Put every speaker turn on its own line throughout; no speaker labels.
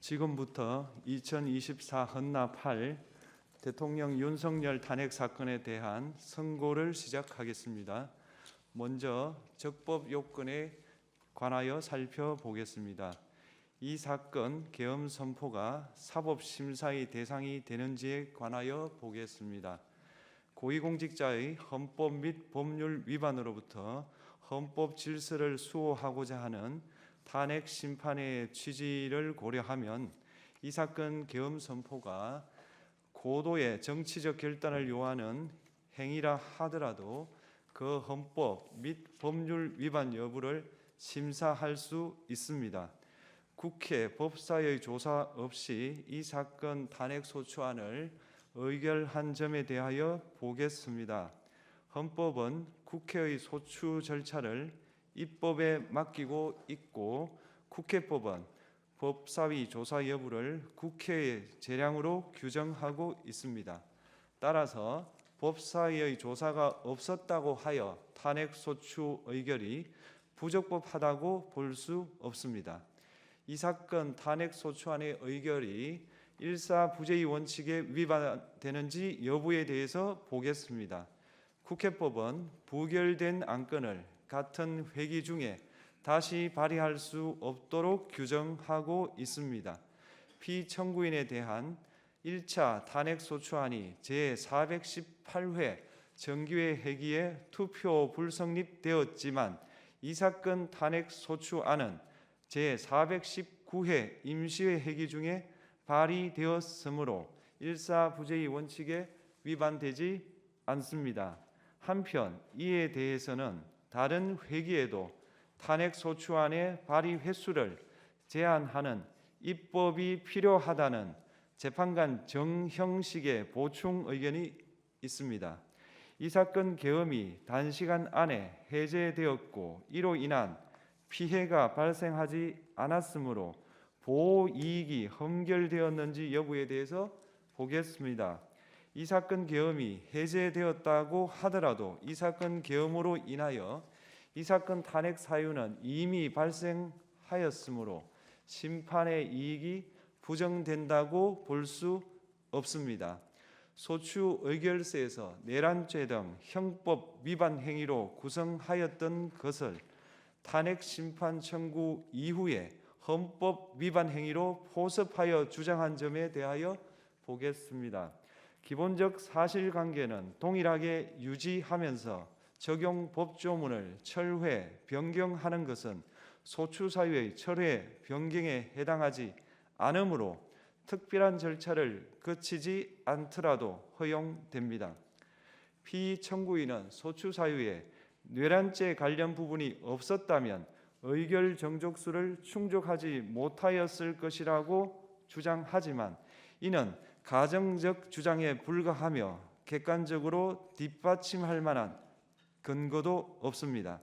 지금부터 2024 헌납 8 대통령 윤석열 탄핵 사건에 대한 선고를 시작하겠습니다. 먼저 적법 요건에 관하여 살펴보겠습니다. 이 사건 계엄 선포가 사법심사의 대상이 되는지에 관하여 보겠습니다. 고위공직자의 헌법 및 법률 위반으로부터 헌법 질서를 수호하고자 하는 탄핵 심판의 취지를 고려하면 이 사건 계엄 선포가 고도의 정치적 결단을 요하는 행위라 하더라도 그 헌법 및 법률 위반 여부를 심사할 수 있습니다. 국회 법사의 조사 없이 이 사건 탄핵 소추안을 의결한 점에 대하여 보겠습니다. 헌법은 국회의 소추 절차를 입법에 맡기고 있고 국회법은 법사위 조사 여부를 국회의 재량으로 규정하고 있습니다. 따라서 법사위의 조사가 없었다고 하여 탄핵 소추 의결이 부적법하다고 볼 수 없습니다. 이 사건 탄핵 소추안의 의결이 일사부재의 원칙에 위반되는지 여부에 대해서 보겠습니다. 국회법은 부결된 안건을 같은 회기 중에 다시 발의할 수 없도록 규정하고 있습니다. 피청구인에 대한 1차 탄핵소추안이 제418회 정기회 회기에 투표 불성립되었지만 이 사건 탄핵소추안은 제419회 임시회 회기 중에 발의되었으므로 일사부재의 원칙에 위반되지 않습니다. 한편 이에 대해서는 다른 회기에도 탄핵소추안의 발의 횟수를 제한하는 입법이 필요하다는 재판관 정형식의 보충 의견이 있습니다. 이 사건 계엄이 단시간 안에 해제되었고 이로 인한 피해가 발생하지 않았으므로 보호 이익이 헌결되었는지 여부에 대해서 보겠습니다. 이 사건 계엄이 해제되었다고 하더라도 이 사건 계엄으로 인하여 이 사건 탄핵 사유는 이미 발생하였으므로 심판의 이익이 부정된다고 볼 수 없습니다. 소추 의결서에서 내란죄 등 형법 위반 행위로 구성하였던 것을 탄핵 심판 청구 이후에 헌법 위반 행위로 포섭하여 주장한 점에 대하여 보겠습니다. 기본적 사실관계는 동일하게 유지하면서 적용 법조문을 철회, 변경하는 것은 소추 사유의 철회, 변경에 해당하지 않으므로 특별한 절차를 거치지 않더라도 허용됩니다. 피청구인은 소추 사유에 내란죄 관련 부분이 없었다면 의결 정족수를 충족하지 못하였을 것이라고 주장하지만 이는 가정적 주장에 불과하며 객관적으로 뒷받침할 만한 근거도 없습니다.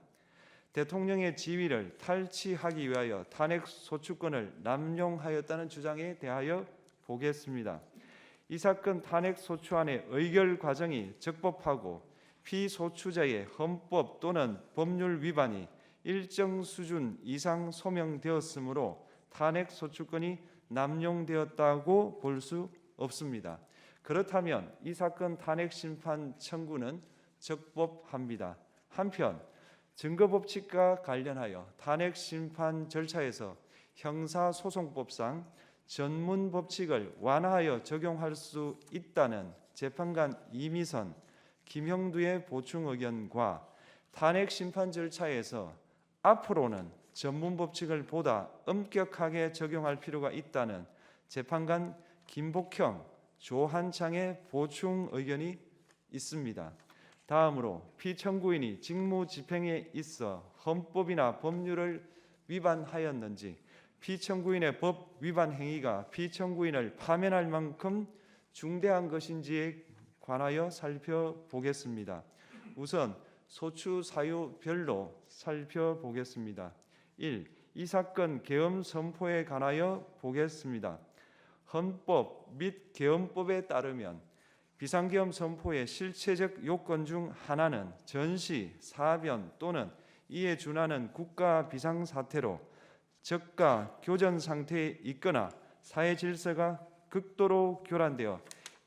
대통령의 지위를 탈취하기 위하여 탄핵 소추권을 남용하였다는 주장에 대하여 보겠습니다. 이 사건 탄핵 소추안의 의결 과정이 적법하고 피소추자의 헌법 또는 법률 위반이 일정 수준 이상 소명되었으므로 탄핵 소추권이 남용되었다고 볼 수 없습니다. 그렇다면 이 사건 탄핵 심판 청구는 적법합니다. 한편 증거법칙과 관련하여 탄핵 심판 절차에서 형사소송법상 전문법칙을 완화하여 적용할 수 있다는 재판관 이미선, 김형두의 보충 의견과 탄핵 심판 절차에서 앞으로는 전문법칙을 보다 엄격하게 적용할 필요가 있다는 재판관 김복형, 조한창의 보충 의견이 있습니다. 다음으로 피청구인이 직무집행에 있어 헌법이나 법률을 위반하였는지 피청구인의 법 위반 행위가 피청구인을 파면할 만큼 중대한 것인지에 관하여 살펴보겠습니다. 우선 소추 사유별로 살펴보겠습니다. 1. 이 사건 계엄 선포에 관하여 보겠습니다. 헌법 및 계엄법에 따르면 비상계엄 선포의 실체적 요건 중 하나는 전시, 사변 또는 이에 준하는 국가 비상사태로 저가 교전 상태에 있거나 사회 질서가 극도로 교란되어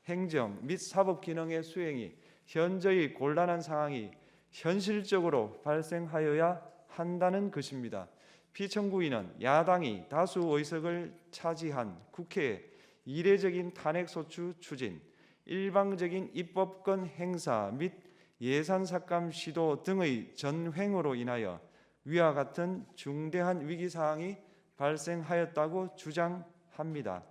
행정 및 사법 기능의 수행이 현저히 곤란한 상황이 현실적으로 발생하여야 한다는 것입니다. 피청구인은 야당이 다수 의석을 차지한 국회의 이례적인 탄핵소추 추진, 일방적인 입법권 행사 및 예산 삭감 시도 등의 전횡으로 인하여 위와 같은 중대한 위기 사항이 발생하였다고 주장합니다.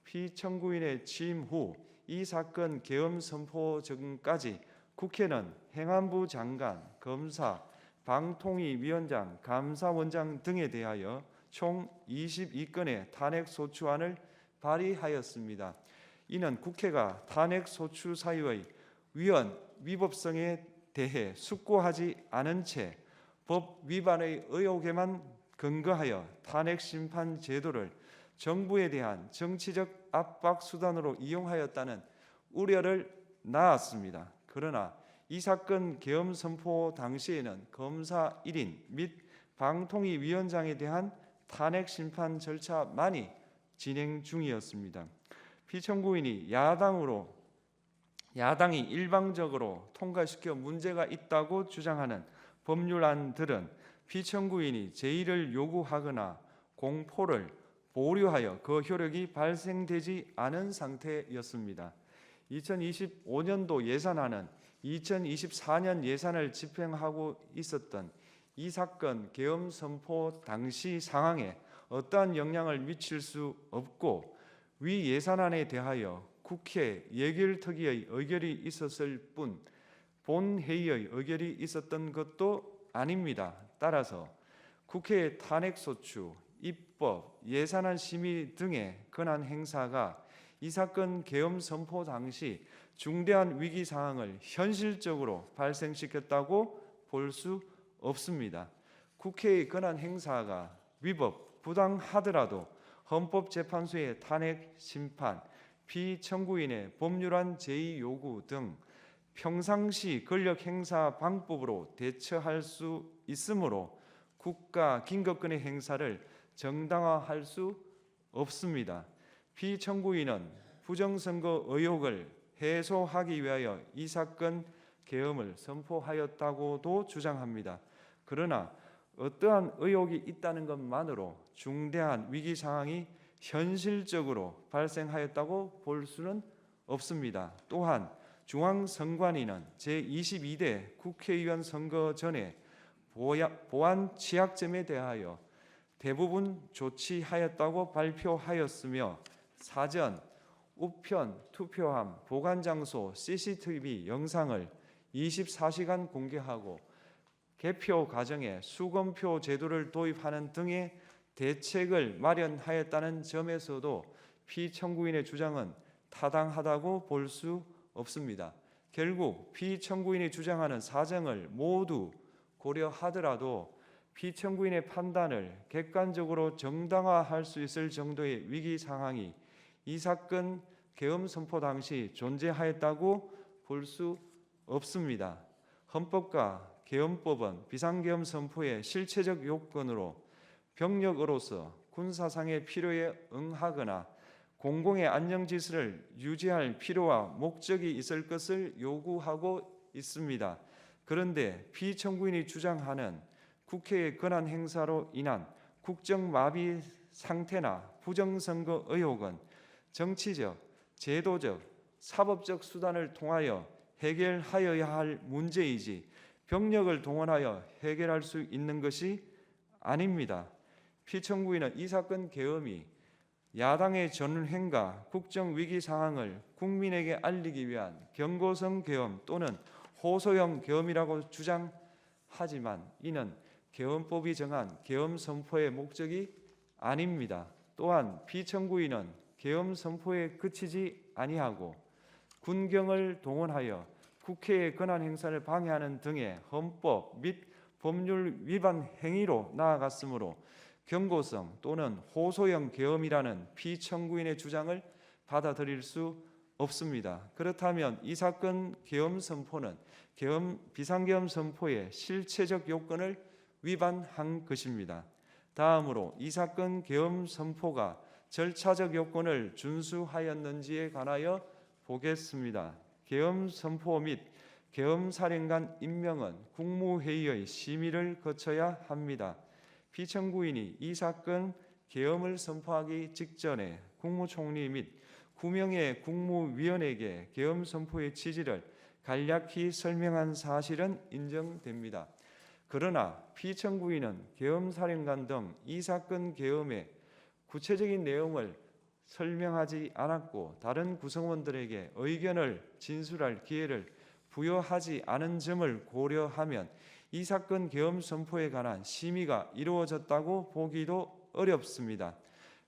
피청구인의 취임 후 이 사건 계엄 선포 전까지 국회는 행안부 장관, 검사, 방통위위원장, 감사원장 등에 대하여 총 22건의 탄핵소추안을 발의하였습니다. 이는 국회가 탄핵소추 사유의 위헌, 위법성에 대해 숙고하지 않은 채 법 위반의 의혹에만 근거하여 탄핵심판 제도를 정부에 대한 정치적 압박 수단으로 이용하였다는 우려를 낳았습니다. 그러나 이 사건 계엄 선포 당시에는 검사 1인 및 방통위위원장에 대한 탄핵 심판 절차만이 진행 중이었습니다. 피청구인이 야당이 일방적으로 통과시켜 문제가 있다고 주장하는 법률안들은 피청구인이 제의를 요구하거나 공포를 보류하여 그 효력이 발생되지 않은 상태였습니다. 2025년도 예산안은 2024년 예산을 집행하고 있었던 이 사건 계엄 선포 당시 상황에 어떠한 영향을 미칠 수 없고 위 예산안에 대하여 국회 예결특위의 의결이 있었을 뿐 본회의의 의결이 있었던 것도 아닙니다. 따라서 국회의 탄핵소추, 입법, 예산안 심의 등의 권한 행사가 이 사건 계엄 선포 당시 중대한 위기 상황을 현실적으로 발생시켰다고 볼 수 없습니다. 국회의 권한 행사가 위법, 부당하더라도 헌법재판소의 탄핵 심판, 피청구인의 법률안 제의 요구 등 평상시 권력 행사 방법으로 대처할 수 있으므로 국가 긴급권의 행사를 정당화할 수 없습니다. 피청구인은 부정선거 의혹을 해소하기 위하여 이 사건 계엄을 선포하였다고도 주장합니다. 그러나 어떠한 의혹이 있다는 것만으로 중대한 위기 상황이 현실적으로 발생하였다고 볼 수는 없습니다. 또한 중앙선관위는 제22대 국회의원 선거 전에 보안 취약점에 대하여 대부분 조치하였다고 발표하였으며 사전, 우편, 투표함, 보관장소, CCTV 영상을 24시간 공개하고 개표 과정에 수검표 제도를 도입하는 등의 대책을 마련하였다는 점에서도 피청구인의 주장은 타당하다고 볼 수 없습니다. 결국 피청구인이 주장하는 사정을 모두 고려하더라도 피청구인의 판단을 객관적으로 정당화할 수 있을 정도의 위기 상황이 이 사건 계엄 선포 당시 존재하였다고 볼 수 없습니다. 헌법과 계엄법은 비상계엄 선포의 실체적 요건으로 병력으로서 군사상의 필요에 응하거나 공공의 안녕 질서를 유지할 필요와 목적이 있을 것을 요구하고 있습니다. 그런데 피청구인이 주장하는 국회의 권한 행사로 인한 국정마비 상태나 부정선거 의혹은 정치적, 제도적, 사법적 수단을 통하여 해결하여야 할 문제이지 병력을 동원하여 해결할 수 있는 것이 아닙니다. 피청구인은 이 사건 계엄이 야당의 전횡과 국정위기 상황을 국민에게 알리기 위한 경고성 계엄 또는 호소형 계엄이라고 주장하지만 이는 계엄법이 정한 계엄 선포의 목적이 아닙니다. 또한 피청구인은 계엄 선포에 그치지 아니하고 군경을 동원하여 국회의 권한 행사를 방해하는 등의 헌법 및 법률 위반 행위로 나아갔으므로 경고성 또는 호소형 계엄이라는 피청구인의 주장을 받아들일 수 없습니다. 그렇다면 이 사건 계엄 선포는 비상계엄 선포의 실체적 요건을 위반한 것입니다. 다음으로 이 사건 계엄 선포가 절차적 요건을 준수하였는지에 관하여 보겠습니다. 계엄 선포 및 계엄 사령관 임명은 국무회의의 심의를 거쳐야 합니다. 피청구인이 이 사건 계엄을 선포하기 직전에 국무총리 및 9명의 국무위원에게 계엄 선포의 취지를 간략히 설명한 사실은 인정됩니다. 그러나 피청구인은 계엄사령관 등 이 사건 계엄의 구체적인 내용을 설명하지 않았고 다른 구성원들에게 의견을 진술할 기회를 부여하지 않은 점을 고려하면 이 사건 계엄 선포에 관한 심의가 이루어졌다고 보기도 어렵습니다.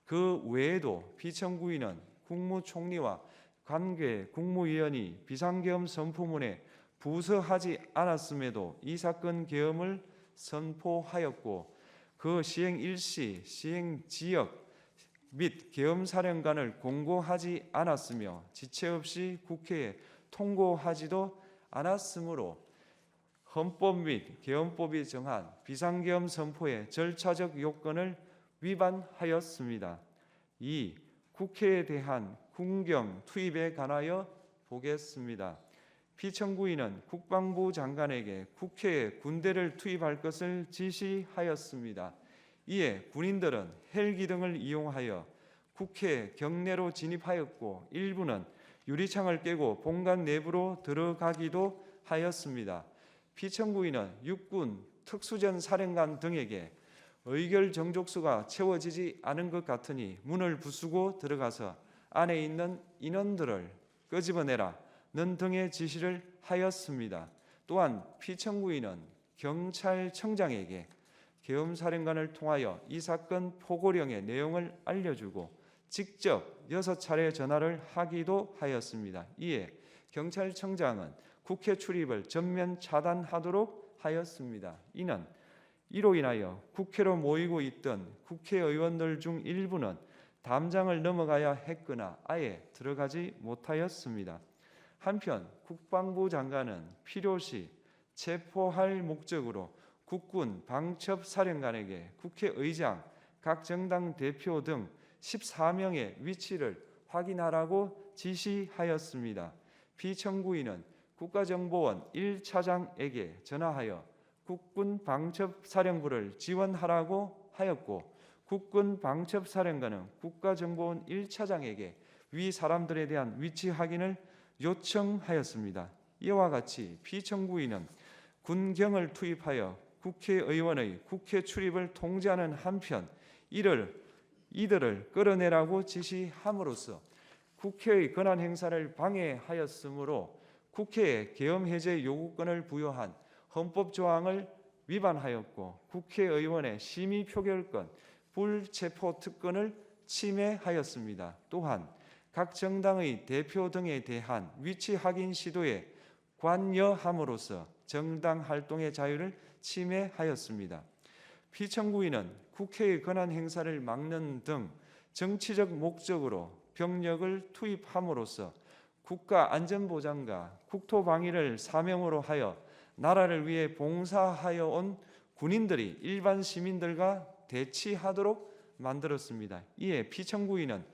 그 외에도 피청구인은 국무총리와 관계 국무위원이 비상계엄 선포문에 부서하지 않았음에도 이 사건 계엄을 선포하였고 그 시행 일시, 시행 지역 및 계엄사령관을 공고하지 않았으며 지체 없이 국회에 통고하지도 않았으므로 헌법 및 계엄법이 정한 비상계엄 선포의 절차적 요건을 위반하였습니다. 2. 국회에 대한 군경 투입에 관하여 보겠습니다. 피청구인은 국방부 장관에게 국회에 군대를 투입할 것을 지시하였습니다. 이에 군인들은 헬기 등을 이용하여 국회 경내로 진입하였고 일부는 유리창을 깨고 본관 내부로 들어가기도 하였습니다. 피청구인은 육군 특수전 사령관 등에게 의결 정족수가 채워지지 않은 것 같으니 문을 부수고 들어가서 안에 있는 인원들을 끄집어내라 는 등의 지시를 하였습니다. 또한 피청구인은 경찰청장에게 계엄사령관을 통하여 이 사건 포고령의 내용을 알려주고 직접 6차례 전화를 하기도 하였습니다. 이에 경찰청장은 국회 출입을 전면 차단하도록 하였습니다. 이로 인하여 국회로 모이고 있던 국회의원들 중 일부는 담장을 넘어가야 했거나 아예 들어가지 못하였습니다. 한편 국방부 장관은 필요시 체포할 목적으로 국군 방첩사령관에게 국회의장, 각 정당 대표 등 14명의 위치를 확인하라고 지시하였습니다. 피청구인은 국가정보원 1차장에게 전화하여 국군 방첩사령부를 지원하라고 하였고 국군 방첩사령관은 국가정보원 1차장에게 위 사람들에 대한 위치 확인을 요청하였습니다. 이와 같이 피청구인은 군경을 투입하여 국회의원의 국회 출입을 통제하는 한편 이들을 끌어내라고 지시함으로써 국회의 권한 행사를 방해하였으므로 국회에 계엄 해제 요구권을 부여한 헌법 조항을 위반하였고 국회의원의 심의 표결권, 불체포 특권을 침해하였습니다. 또한 각 정당의 대표 등에 대한 위치 확인 시도에 관여함으로써 정당 활동의 자유를 침해하였습니다. 피청구인은 국회의 권한 행사를 막는 등 정치적 목적으로 병력을 투입함으로써 국가 안전보장과 국토방위를 사명으로 하여 나라를 위해 봉사하여 온 군인들이 일반 시민들과 대치하도록 만들었습니다. 이에 피청구인은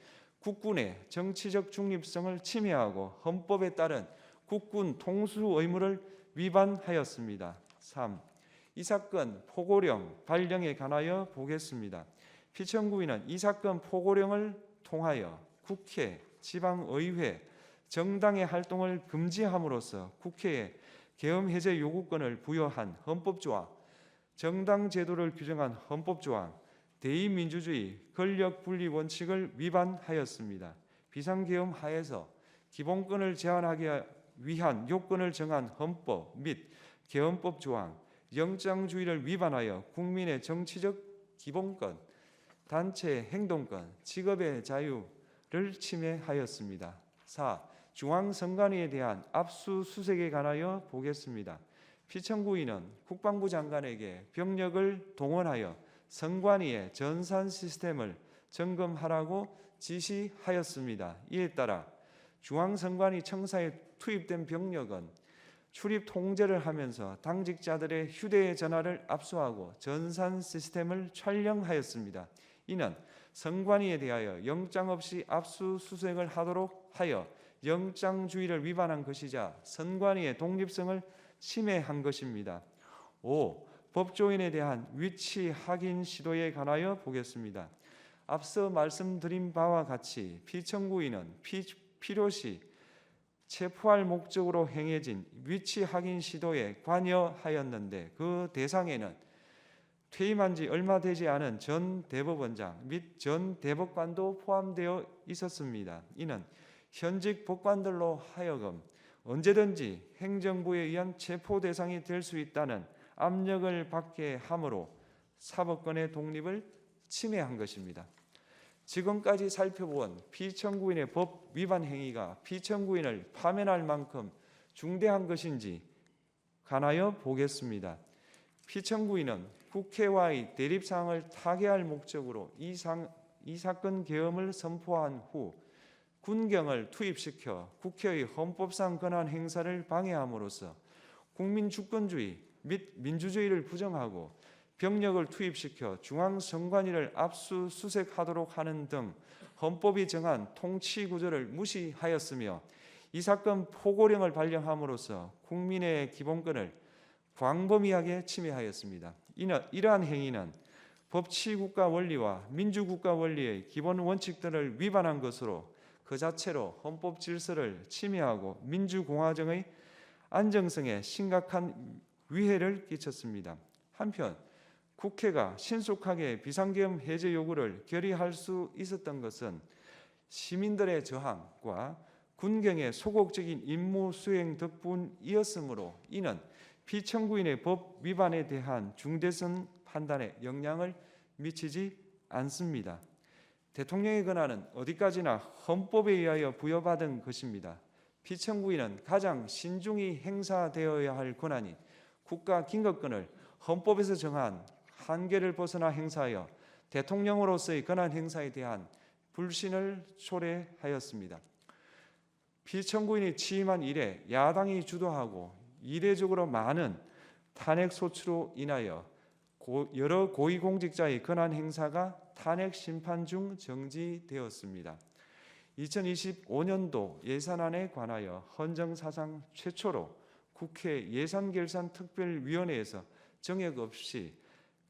국군의 정치적 중립성을 침해하고 헌법에 따른 국군 통수 의무를 위반하였습니다. 3. 이 사건 포고령 발령에 관하여 보겠습니다. 피청구인은 이 사건 포고령을 통하여 국회, 지방의회, 정당의 활동을 금지함으로써 국회에 계엄 해제 요구권을 부여한 헌법조항, 정당 제도를 규정한 헌법조항, 대의민주주의 권력분리 원칙을 위반하였습니다. 비상계엄 하에서 기본권을 제한하기 위한 요건을 정한 헌법 및 계엄법 조항, 영장주의를 위반하여 국민의 정치적 기본권, 단체 행동권, 직업의 자유를 침해하였습니다. 4. 중앙선관위에 대한 압수수색에 관하여 보겠습니다. 피청구인은 국방부 장관에게 병력을 동원하여 선관위의 전산 시스템을 점검하라고 지시하였습니다. 이에 따라 중앙선관위 청사에 투입된 병력은 출입 통제를 하면서 당직자들의 휴대전화를 압수하고 전산 시스템을 촬영하였습니다. 이는 선관위에 대하여 영장 없이 압수수색을 하도록 하여 영장주의를 위반한 것이자 선관위의 독립성을 침해한 것입니다. 5. 법조인에 대한 위치 확인 시도에 관하여 보겠습니다. 앞서 말씀드린 바와 같이 피청구인은 필요시 체포할 목적으로 행해진 위치 확인 시도에 관여하였는데 그 대상에는 퇴임한 지 얼마 되지 않은 전 대법원장 및 전 대법관도 포함되어 있었습니다. 이는 현직 법관들로 하여금 언제든지 행정부에 의한 체포 대상이 될 수 있다는 압력을 받게 함으로 사법권의 독립을 침해한 것입니다. 지금까지 살펴본 피청구인의 법 위반 행위가 피청구인을 파면할 만큼 중대한 것인지 관하여 보겠습니다. 피청구인은 국회와의 대립상황을 타개할 목적으로 이 사건 계엄을 선포한 후 군경을 투입시켜 국회의 헌법상 권한 행사를 방해함으로써 국민 주권주의 및 민주주의를 부정하고 병력을 투입시켜 중앙선관위를 압수수색하도록 하는 등 헌법이 정한 통치구조를 무시하였으며 이 사건 포고령을 발령함으로써 국민의 기본권을 광범위하게 침해하였습니다. 이러한 행위는 법치국가 원리와 민주국가 원리의 기본 원칙들을 위반한 것으로 그 자체로 헌법 질서를 침해하고 민주공화정의 안정성에 심각한 위해를 끼쳤습니다. 한편 국회가 신속하게 비상계엄 해제 요구를 결의할 수 있었던 것은 시민들의 저항과 군경의 소극적인 임무 수행 덕분이었으므로 이는 피청구인의 법 위반에 대한 중대성 판단에 영향을 미치지 않습니다. 대통령의 권한은 어디까지나 헌법에 의하여 부여받은 것입니다. 피청구인은 가장 신중히 행사되어야 할 권한이 국가 긴급권을 헌법에서 정한 한계를 벗어나 행사하여 대통령으로서의 권한 행사에 대한 불신을 초래하였습니다. 피청구인이 취임한 이래 야당이 주도하고 이례적으로 많은 탄핵 소추로 인하여 여러 고위공직자의 권한 행사가 탄핵 심판 중 정지되었습니다. 2025년도 예산안에 관하여 헌정사상 최초로 국회 예산결산특별위원회에서 정액 없이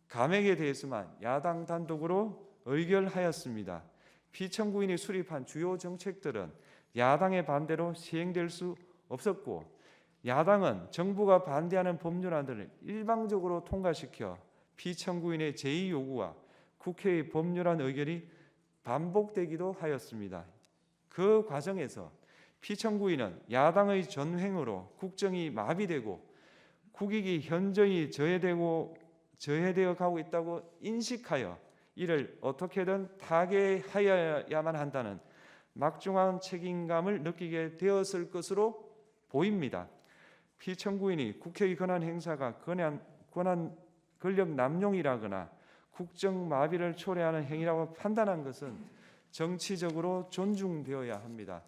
감액에 대해서만 야당 단독으로 의결하였습니다. 피청구인이 수립한 주요 정책들은 야당의 반대로 시행될 수 없었고 야당은 정부가 반대하는 법률안들을 일방적으로 통과시켜 피청구인의 제의 요구와 국회의 법률안 의결이 반복되기도 하였습니다. 그 과정에서 피청구인은 야당의 전횡으로 국정이 마비되고 국익이 현저히 저해되어 가고 있다고 인식하여 이를 어떻게든 타개하여야만 한다는 막중한 책임감을 느끼게 되었을 것으로 보입니다. 피청구인이 국회의 권한 행사가 권력 남용이라거나 국정 마비를 초래하는 행위라고 판단한 것은 정치적으로 존중되어야 합니다.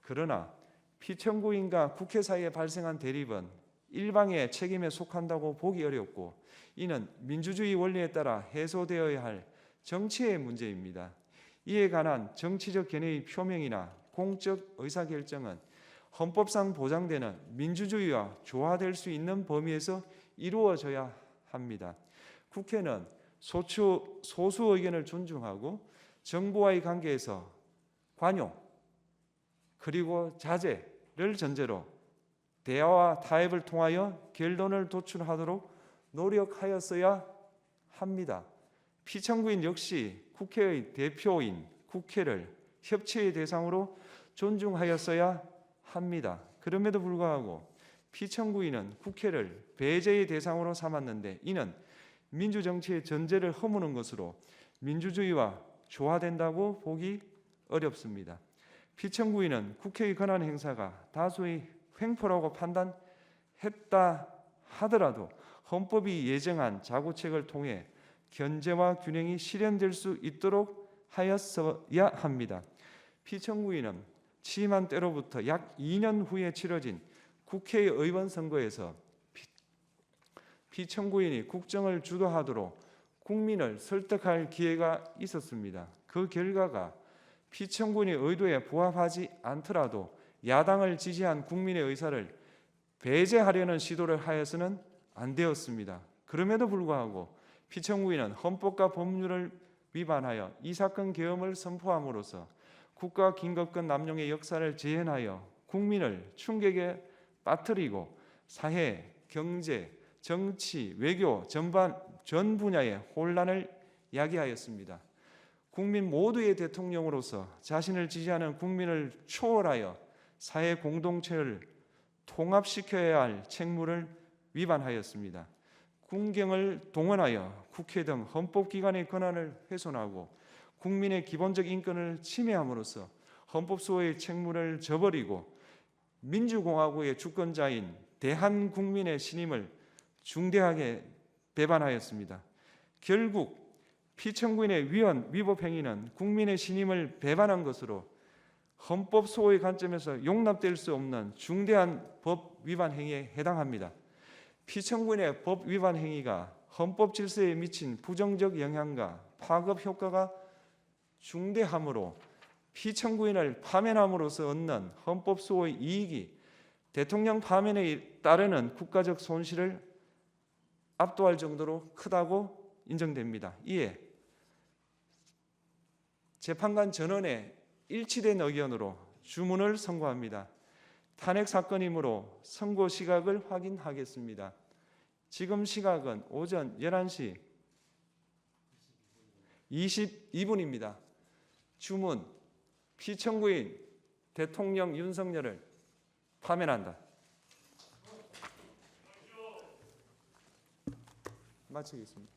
그러나 피청구인과 국회 사이에 발생한 대립은 일방의 책임에 속한다고 보기 어렵고 이는 민주주의 원리에 따라 해소되어야 할 정치의 문제입니다. 이에 관한 정치적 견해의 표명이나 공적 의사결정은 헌법상 보장되는 민주주의와 조화될 수 있는 범위에서 이루어져야 합니다. 국회는 소수 의견을 존중하고 정부와의 관계에서 관용 그리고 자제를 전제로 대화와 타협을 통하여 결론을 도출하도록 노력하였어야 합니다. 피청구인 역시 국회의 대표인 국회를 협치의 대상으로 존중하였어야 합니다. 그럼에도 불구하고 피청구인은 국회를 배제의 대상으로 삼았는데 이는 민주정치의 전제를 허무는 것으로 민주주의와 조화된다고 보기 어렵습니다. 피청구인은 국회의 권한 행사가 다수의 횡포라고 판단했다 하더라도 헌법이 예정한 자구책을 통해 견제와 균형이 실현될 수 있도록 하였어야 합니다. 피청구인은 취임한 때로부터 약 2년 후에 치러진 국회의원 선거에서 피청구인이 국정을 주도하도록 국민을 설득할 기회가 있었습니다. 그 결과가 피청구인의 의도에 부합하지 않더라도 야당을 지지한 국민의 의사를 배제하려는 시도를 하여서는 안 되었습니다. 그럼에도 불구하고 피청구인은 헌법과 법률을 위반하여 이 사건 계엄을 선포함으로써 국가 긴급권 남용의 역사를 재현하여 국민을 충격에 빠뜨리고 사회, 경제, 정치, 외교 전 분야의 혼란을 야기하였습니다. 국민 모두의 대통령으로서 자신을 지지하는 국민을 초월하여 사회 공동체를 통합시켜야 할 책무를 위반하였습니다. 군경을 동원하여 국회 등 헌법기관의 권한을 훼손하고 국민의 기본적 인권을 침해함으로써 헌법소의 책무를 저버리고 민주공화국의 주권자인 대한국민의 신임을 중대하게 배반하였습니다. 결국 피청구인의 위법 행위는 국민의 신임을 배반한 것으로 헌법소의 관점에서 용납될 수 없는 중대한 법 위반 행위에 해당합니다. 피청구인의 법 위반 행위가 헌법 질서에 미친 부정적 영향과 파급 효과가 중대하므로 피청구인을 파면함으로써 얻는 헌법소의 이익이 대통령 파면에 따르는 국가적 손실을 압도할 정도로 크다고 인정됩니다. 이에 재판관 전원의 일치된 의견으로 주문을 선고합니다. 탄핵 사건이므로 선고 시각을 확인하겠습니다. 지금 시각은 오전 11시 22분입니다. 주문, 피청구인 대통령 윤석열을 파면한다. 마치겠습니다.